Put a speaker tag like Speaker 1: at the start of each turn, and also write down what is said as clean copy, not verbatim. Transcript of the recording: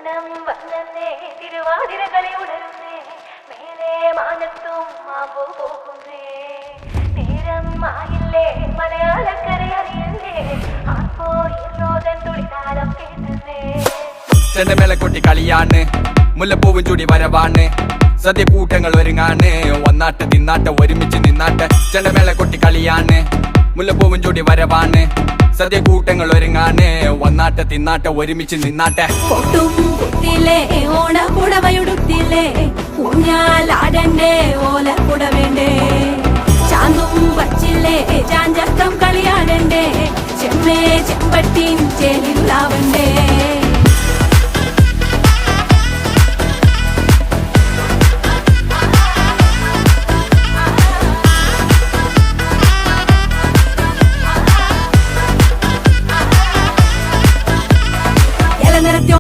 Speaker 1: ഓണം വന്നേ തിരുവാതിരകളി ഉണരുന്നേ മേലെ മാനത്തും മാമ്പോ പോകുന്നേ നേരം ആയില്ലേ മലയാളക്കര അറിയല്ലേ ആപ്പോ ഇറോദൻ തുളിതാളം കേട്ടുന്നേ
Speaker 2: ചെണ്ടമേള കൊട്ടി കളിയാണ് മുല്ലപ്പൂവും ചൂടി വരവാണ് സദ്യ കൂട്ടങ്ങൾ ഒരുങ്ങാണ് ഒന്നാട്ട് തിന്നാട്ട് ഒരുമിച്ച് നിന്നാട്ട് ചെണ്ടമേള കൊട്ടി കളിയാണ് മുല്ലപ്പൂവും ചൂടി വരവാണ് സദ്യ കൂട്ടങ്ങൾ ഒരുങ്ങാണ് ഒന്നാട്ട് തിന്നാട്ട് ഒരുമിച്ച് നിന്നാട്ടെ
Speaker 1: പൊട്ടും കുത്തിലേ ഓണപ്പുടവയുടുത്തില്ലേ ഊഞ്ഞാലാടണ്ടേ ഓലക്കുട വേണ്ടേ ചാന്തും വച്ചില്ലേ ചാഞ്ചക്കം കളിയാടണ്ടേ ചെമ്മേ ചെമ്പട്ടിൻ ചേലിലാവണ്ടേ